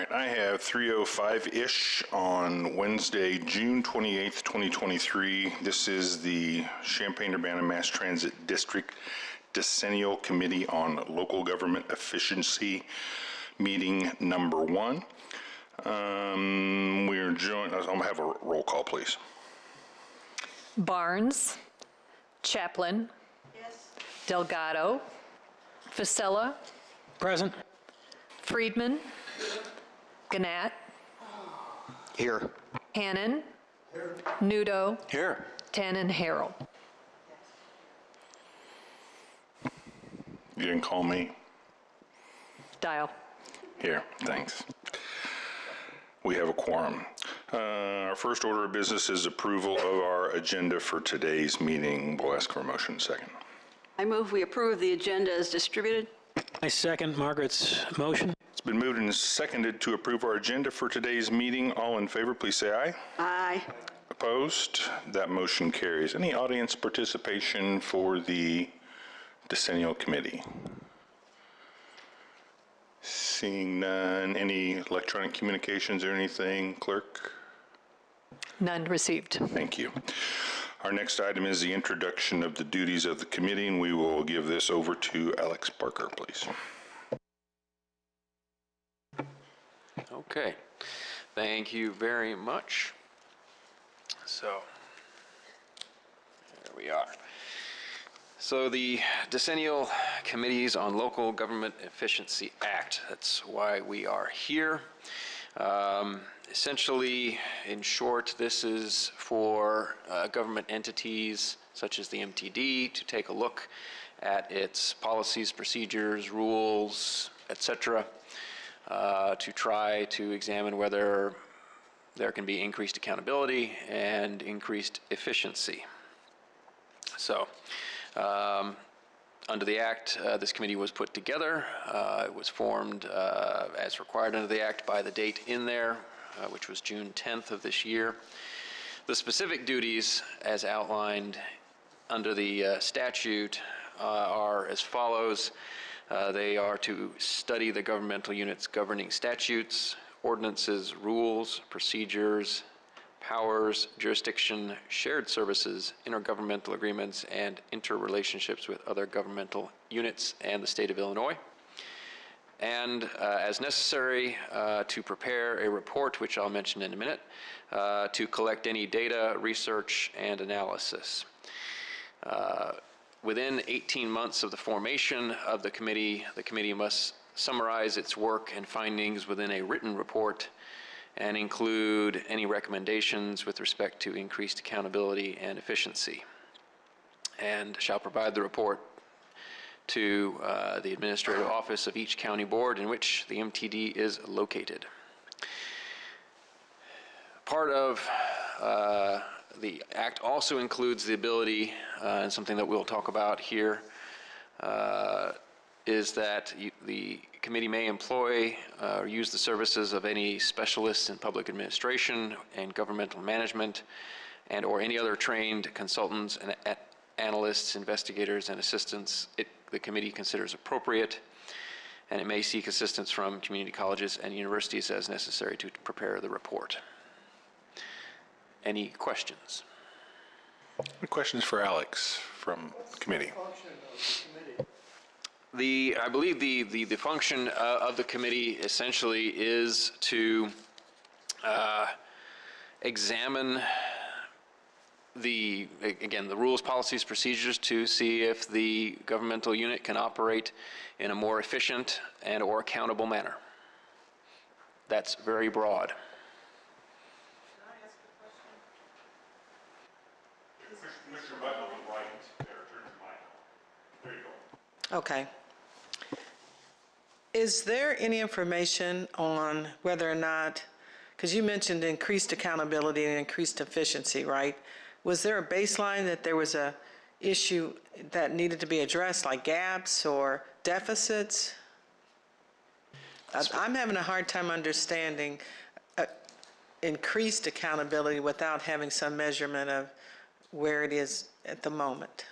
right, I have 3:05-ish on Wednesday, June 28th, 2023. This is the Champaign-Urbana Mass Transit District Decennial Committee on Local Government Efficiency, meeting number 1. We're joined, I'm gonna have a roll call, please. Barnes, Chaplin, Yes. Delgado, Fasella, Present. Friedman, Gannett, Here. Hannon, Nudo, Here. Tannen, Harrell. You didn't call me? Dial. Here, thanks. We have a quorum. Our first order of business is approval of our agenda for today's meeting. We'll ask for a motion second. I move we approve the agenda as distributed. I second Margaret's motion. It's been moved and seconded to approve our agenda for today's meeting. All in favor, please say aye. Aye. Opposed? That motion carries. Any audience participation for the Decennial Committee? Seeing none. Any electronic communications or anything, clerk? None received. Thank you. Our next item is the introduction of the duties of the committee, and we will give this over to Alex Parker, please. Okay, thank you very much. So, there we are. So the Decennial Committees on Local Government Efficiency Act, that's why we are here. Essentially, in short, this is for government entities such as the MTD to take a look at its policies, procedures, rules, etc., to try to examine whether there can be increased accountability and increased efficiency. So, under the Act, this committee was put together. It was formed as required under the Act by the date in there, which was June 10th of this year. The specific duties, as outlined under the statute, are as follows. They are to study the governmental units governing statutes, ordinances, rules, procedures, powers, jurisdiction, shared services, intergovernmental agreements, and interrelationships with other governmental units and the state of Illinois. And as necessary, to prepare a report, which I'll mention in a minute, to collect any data, research, and analysis. Within 18 months of the formation of the committee must summarize its work and findings within a written report and include any recommendations with respect to increased accountability and efficiency, and shall provide the report to the administrative office of each county board in which the MTD is located. Part of the Act also includes the ability, and something that we'll talk about here, is that the committee may employ or use the services of any specialists in public administration and governmental management and or any other trained consultants and analysts, investigators, and assistants the committee considers appropriate, and it may seek assistance from community colleges and universities as necessary to prepare the report. Any questions? Any questions for Alex from the committee? I believe the function of the committee essentially is to examine the rules, policies, procedures to see if the governmental unit can operate in a more efficient and or accountable manner. That's very broad. Okay. Is there any information on whether or not, because you mentioned increased accountability and increased efficiency, right? Was there a baseline that there was a issue that needed to be addressed, like gaps or deficits? I'm having a hard time understanding increased accountability without having some measurement of where it is at the moment.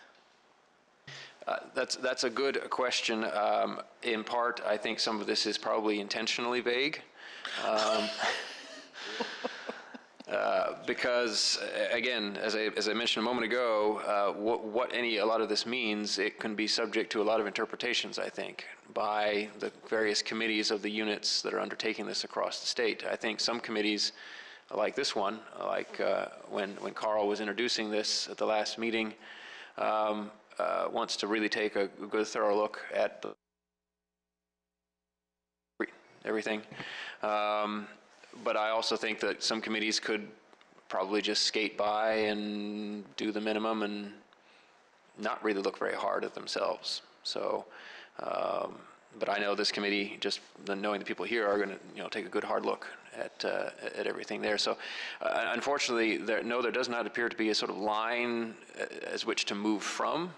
That's a good question. In part, I think some of this is probably intentionally vague. Because, again, as I mentioned a moment ago, what a lot of this means, it can be subject to a lot of interpretations, I think, by the various committees of the units that are undertaking this across the state. I think some committees, like this one, like when Carl was introducing this at the last meeting, wants to really take a good, thorough look at everything. But I also think that some committees could probably just skate by and do the minimum and not really look very hard at themselves. So, but I know this committee, just knowing the people here, are going to take a good hard look at everything there. So, unfortunately, there does not appear to be a sort of line as which to move from.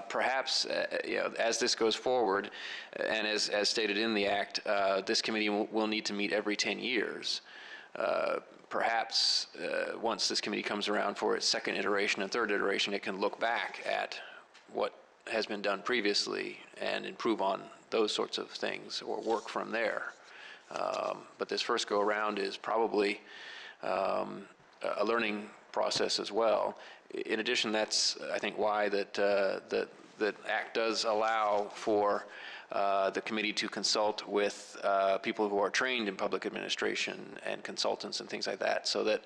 Perhaps, as this goes forward, and as stated in the Act, this committee will need to meet every 10 years. Perhaps, once this committee comes around for its second iteration and third iteration, it can look back at what has been done previously and improve on those sorts of things or work from there. But this first go-around is probably a learning process as well. In addition, that's, I think, why that Act does allow for the committee to consult with people who are trained in public administration and consultants and things like that, so that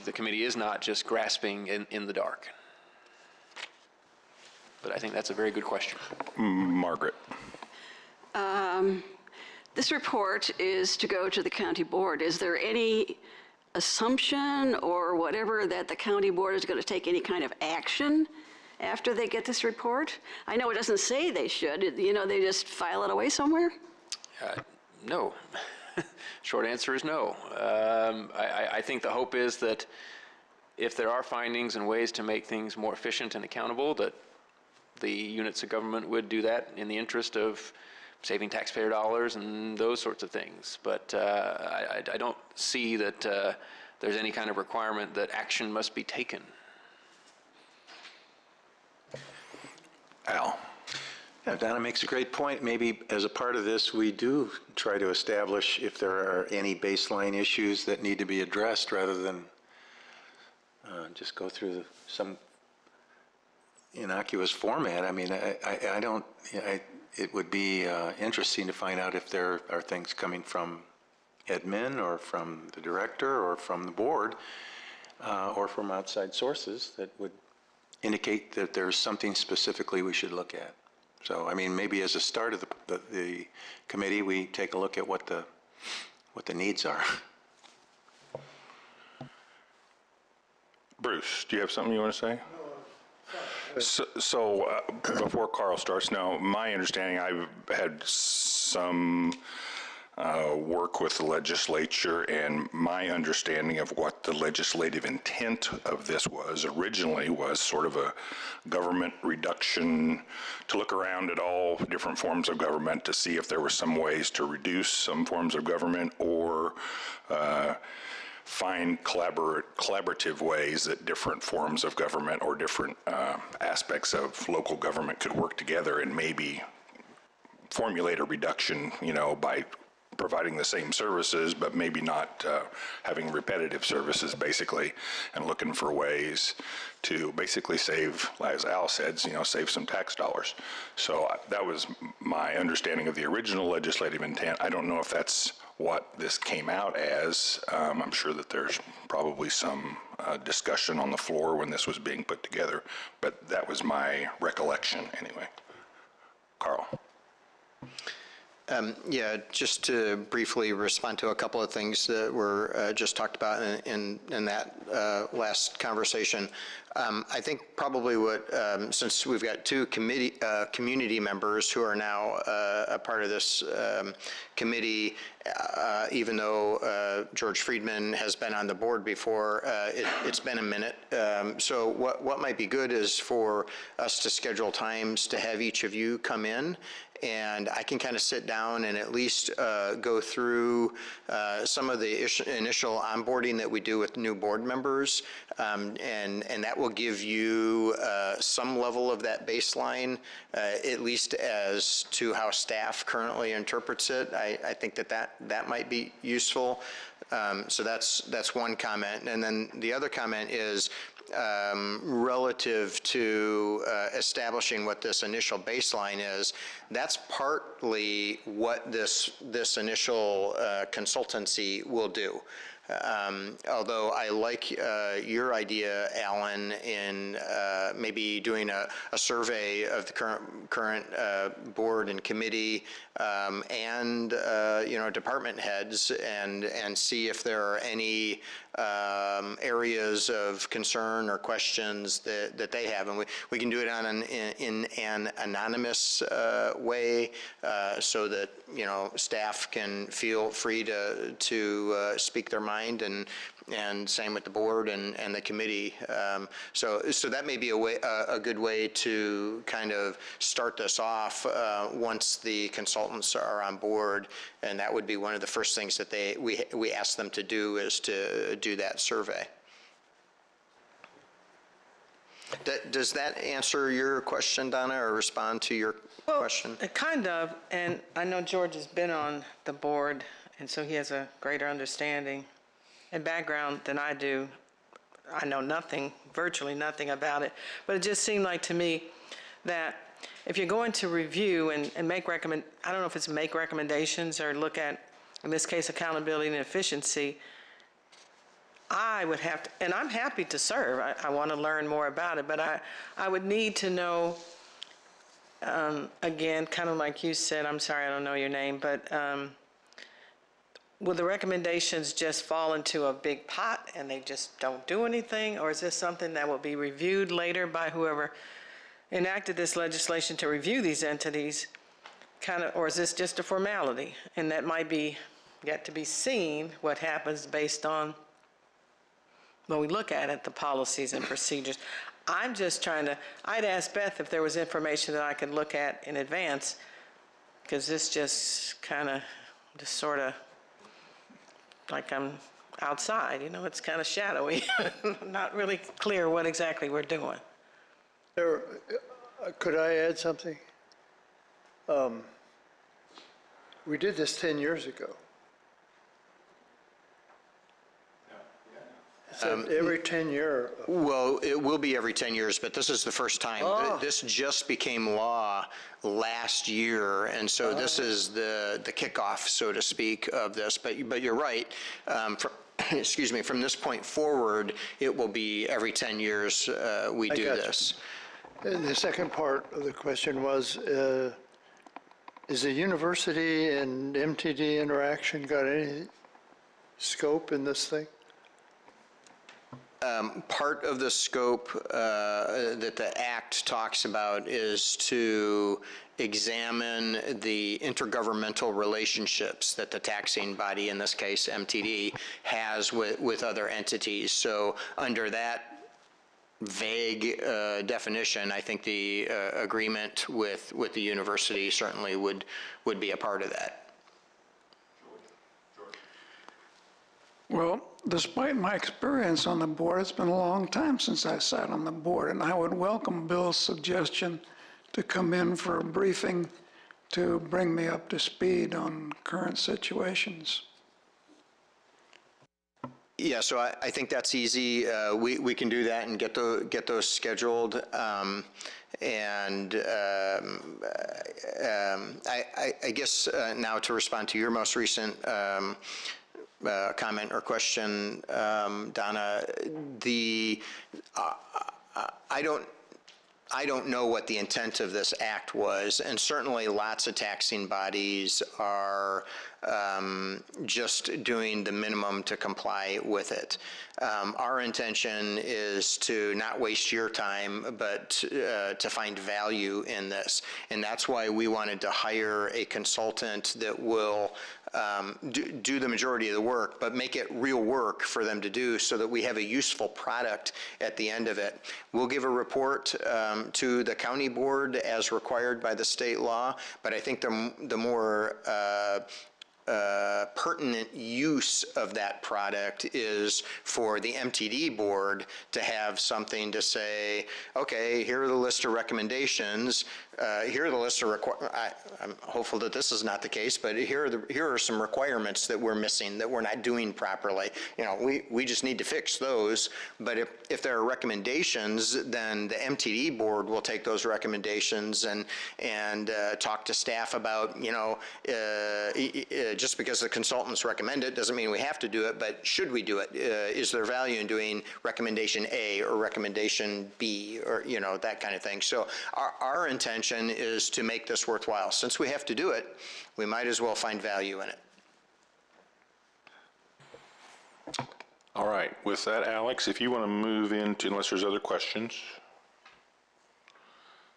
the committee is not just grasping in the dark. But I think that's a very good question. Margaret. This report is to go to the county board. Is there any assumption or whatever that the county board is going to take any kind of action after they get this report? I know it doesn't say they should. They just file it away somewhere? No. Short answer is no. I think the hope is that if there are findings and ways to make things more efficient and accountable, that the units of government would do that in the interest of saving taxpayer dollars and those sorts of things. But I don't see that there's any kind of requirement that action must be taken. Al. Yeah, Donna makes a great point. Maybe as a part of this, we do try to establish if there are any baseline issues that need to be addressed rather than just go through some innocuous format. I mean, it would be interesting to find out if there are things coming from admin or from the director or from the board or from outside sources that would indicate that there's something specifically we should look at. So, I mean, maybe as a start of the committee, we take a look at what the needs are. Bruce, do you have something you want to say? So before Carl starts, now, my understanding, I've had some work with the legislature, and my understanding of what the legislative intent of this was originally was sort of a government reduction, to look around at all different forms of government to see if there were some ways to reduce some forms of government or find collaborative ways that different forms of government or different aspects of local government could work together and maybe formulate a reduction, by providing the same services, but maybe not having repetitive services, basically, and looking for ways to basically save, as Al said, save some tax dollars. So that was my understanding of the original legislative intent. I don't know if that's what this came out as. I'm sure that there's probably some discussion on the floor when this was being put together, but that was my recollection anyway. Carl. Yeah, just to briefly respond to a couple of things that were just talked about in that last conversation. I think probably since we've got two community members who are now a part of this committee, even though George Friedman has been on the board before, it's been a minute. So what might be good is for us to schedule times to have each of you come in and I can kind of sit down and at least go through some of the initial onboarding that we do with new board members, and that will give you some level of that baseline, at least as to how staff currently interprets it. I think that might be useful. So that's one comment. And then the other comment is relative to establishing what this initial baseline is. That's partly what this initial consultancy will do. Although I like your idea, Alan, in maybe doing a survey of the current board and committee and department heads and see if there are any areas of concern or questions that they have, and we can do it in an anonymous way, so that staff can feel free to speak their mind, and same with the board and the committee. So that may be a good way to kind of start this off once the consultants are on board, and that would be one of the first things that we ask them to do, is to do that survey. Does that answer your question, Donna, or respond to your question? Kind of, and I know George has been on the board, and so he has a greater understanding and background than I do. I know nothing, virtually nothing about it, but it just seemed like to me that if you're going to review and make I don't know if it's make recommendations or look at, in this case, accountability and efficiency, I would have to, and I'm happy to serve. I want to learn more about it, but I would need to know, again, kind of like you said, I'm sorry, I don't know your name, but will the recommendations just fall into a big pot and they just don't do anything? Or is this something that will be reviewed later by whoever enacted this legislation to review these entities, or is this just a formality? And that might be yet to be seen, what happens based on, when we look at it, the policies and procedures. I'm just trying to, I'd ask Beth if there was information that I could look at in advance, because this just kind of, just sort of, like I'm outside, it's kind of shadowy, not really clear what exactly we're doing. Could I add something? We did this 10 years ago. So every 10 year. Well, it will be every 10 years, but this is the first time. Oh. This just became law last year, and so this is the kickoff, so to speak, of this. But you're right. Excuse me. From this point forward, it will be every 10 years we do this. And the second part of the question was, is the university and MTD interaction got any scope in this thing? Part of the scope that the Act talks about is to examine the intergovernmental relationships that the taxing body, in this case MTD, has with other entities. So under that vague definition, I think the agreement with the university certainly would be a part of that. Well, despite my experience on the board, it's been a long time since I sat on the board, and I would welcome Bill's suggestion to come in for a briefing to bring me up to speed on current situations. Yeah, so I think that's easy. We can do that and get those scheduled. I guess now to respond to your most recent comment or question, Donna, I don't know what the intent of this act was, and certainly lots of taxing bodies are just doing the minimum to comply with it. Our intention is to not waste your time, but to find value in this, and that's why we wanted to hire a consultant that will do the majority of the work, but make it real work for them to do so that we have a useful product at the end of it. We'll give a report to the county board as required by the state law, but I think the more pertinent use of that product is for the MTD board to have something to say, okay, here are the list of recommendations, here are the list of I'm hopeful that this is not the case, but here are some requirements that we're missing, that we're not doing properly. You know, we just need to fix those, but if there are recommendations, then the MTD board will take those recommendations and talk to staff about, you know, just because the consultants recommend it doesn't mean we have to do it, but should we do it? Is there value in doing recommendation A or recommendation B, or, you know, that kind of thing. So our intention is to make this worthwhile. Since we have to do it, we might as well find value in it. All right, with that, Alex, if you want to move into, unless there's other questions.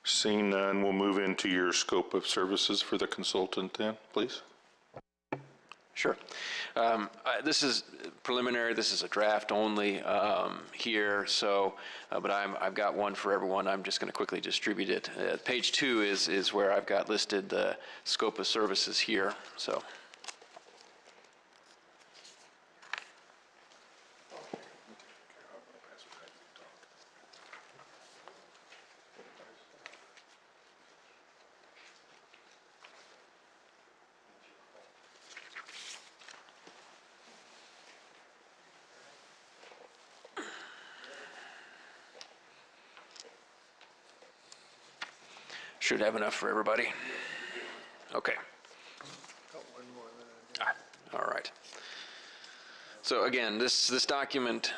Seeing none, we'll move into your scope of services for the consultant then, please. Sure. This is preliminary. This is a draft only here. So, but I've got one for everyone. I'm just going to quickly distribute it. Page 2 is where I've got listed the scope of services here. So. Should have enough for everybody. Okay. All right. So again, this document.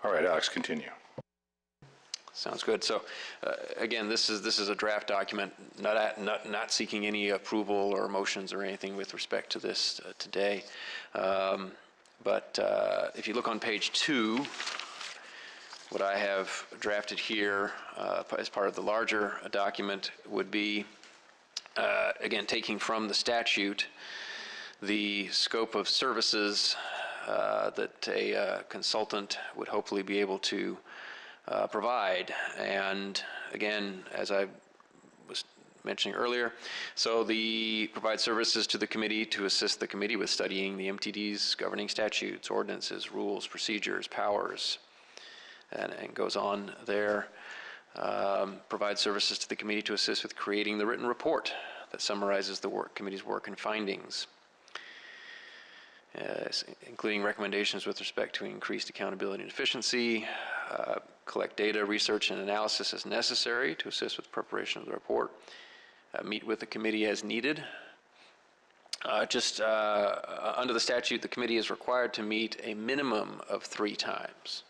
All right, Alex, continue. Sounds good. So, again, this is a draft document, not seeking any approval or motions or anything with respect to this today. But if you look on page 2, what I have drafted here as part of the larger document would be, again, taking from the statute the scope of services that a consultant would hopefully be able to provide. And again, as I was mentioning earlier, so provide services to the committee to assist the committee with studying the MTD's governing statutes, ordinances, rules, procedures, powers, and goes on there. Provide services to the committee to assist with creating the written report that summarizes the committee's work and findings, including recommendations with respect to increased accountability and efficiency, collect data, research, and analysis as necessary to assist with preparation of the report, meet with the committee as needed. Under the statute, the committee is required to meet a minimum of 3 times.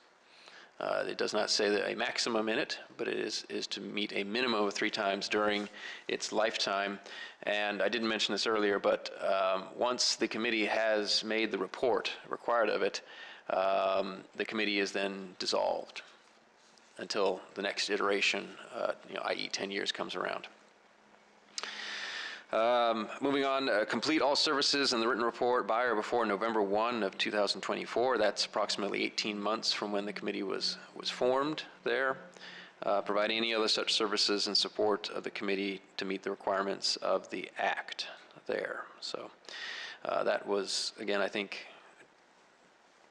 It does not say that a maximum in it, but it is to meet a minimum of 3 times during its lifetime. And I didn't mention this earlier, but once the committee has made the report required of it, the committee is then dissolved until the next iteration, i.e. 10 years comes around. Moving on, complete all services in the written report by or before November 1 of 2024. That's approximately 18 months from when the committee was formed there. Provide any other such services in support of the committee to meet the requirements of the Act there. So that was, again, I think,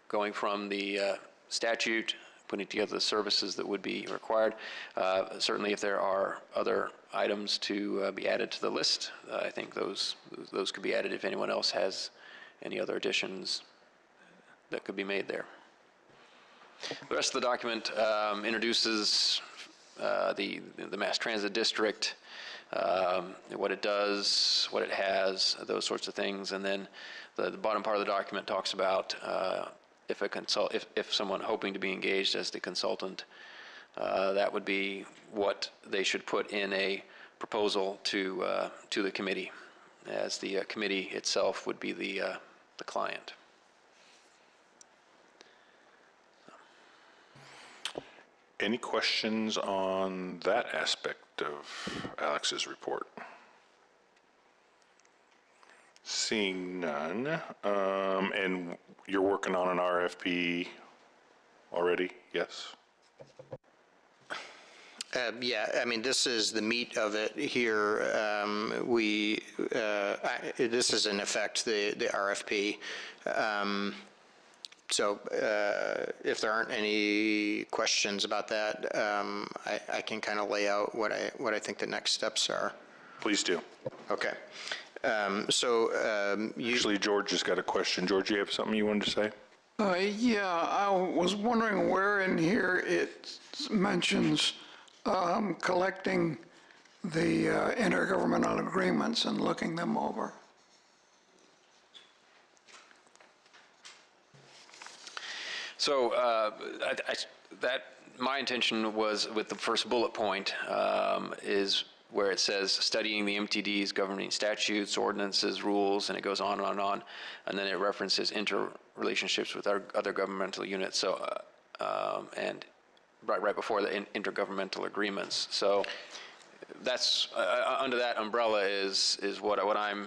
going from the statute, putting together the services that would be required. Certainly if there are other items to be added to the list, I think those could be added if anyone else has any other additions that could be made there. The rest of the document introduces the Mass Transit District, what it does, what it has, those sorts of things, and then the bottom part of the document talks about if someone hoping to be engaged as the consultant, that would be what they should put in a proposal to the committee, as the committee itself would be the client. Any questions on that aspect of Alex's report? Seeing none, and you're working on an RFP already, yes? Yeah, I mean, this is the meat of it here. This is in effect the RFP. So if there aren't any questions about that, I can kind of lay out what I think the next steps are. Please do. Okay. Actually, George has got a question. George, you have something you wanted to say? Yeah, I was wondering where in here it mentions collecting the intergovernmental agreements and looking them over. So my intention was with the first bullet point is where it says studying the MTD's governing statutes, ordinances, rules, and it goes on and on and on. And then it references interrelationships with our other governmental units. So, and right before the intergovernmental agreements. So that's, under that umbrella is what I'm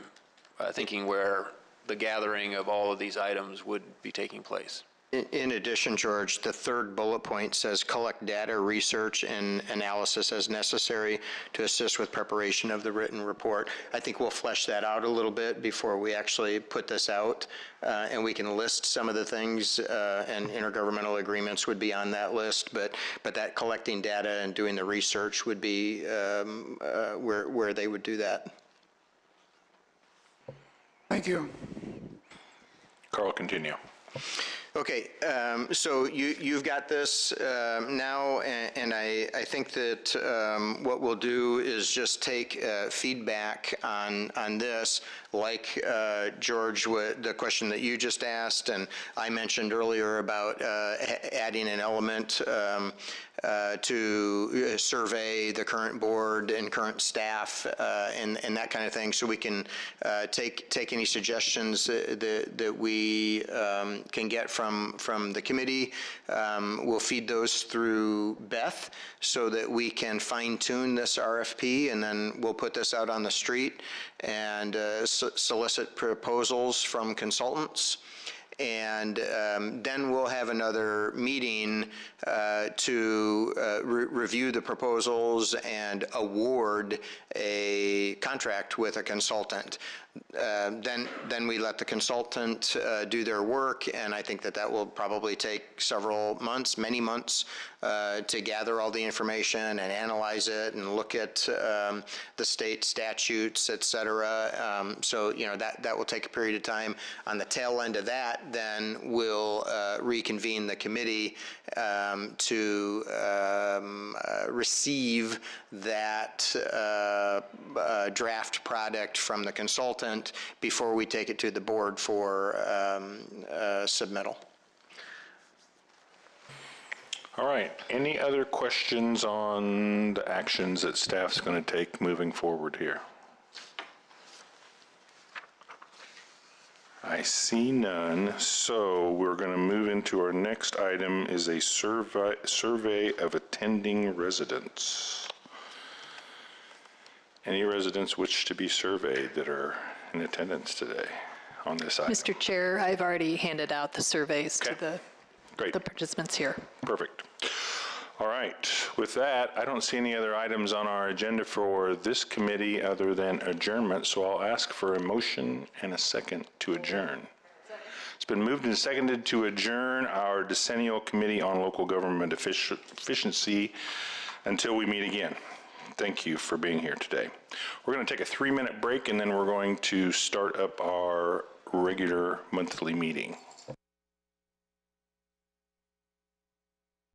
thinking where the gathering of all of these items would be taking place. In addition, George, the third bullet point says collect data, research, and analysis as necessary to assist with preparation of the written report. I think we'll flesh that out a little bit before we actually put this out, and we can list some of the things, and intergovernmental agreements would be on that list, but that collecting data and doing the research would be where they would do that. Thank you. Carl, continue. Okay, so you've got this now, and I think that what we'll do is just take feedback on this, like George, the question that you just asked, and I mentioned earlier about adding an element to survey the current board and current staff and that kind of thing, so we can take any suggestions that we can get from the committee. We'll feed those through Beth so that we can fine-tune this RFP, and then we'll put this out on the street and solicit proposals from consultants. And then we'll have another meeting to review the proposals and award a contract with a consultant. Then we let the consultant do their work, and I think that will probably take several months, many months, to gather all the information and analyze it and look at the state statutes, et cetera. So, that will take a period of time. On the tail end of that, then we'll reconvene the committee to receive that draft product from the consultant before we take it to the board for submittal. All right. Any other questions on the actions that staff's going to take moving forward here? I see none. So we're going to move into our next item is a survey of attending residents. Any residents wish to be surveyed that are in attendance today on this item? Mr. Chair, I've already handed out the surveys to the participants here. Perfect. All right. With that, I don't see any other items on our agenda for this committee other than adjournment, so I'll ask for a motion and a second to adjourn. It's been moved and seconded to adjourn our Decennial Committee on Local Government Efficiency until we meet again. Thank you for being here today. We're going to take a 3-minute break, and then we're going to start up our regular monthly meeting.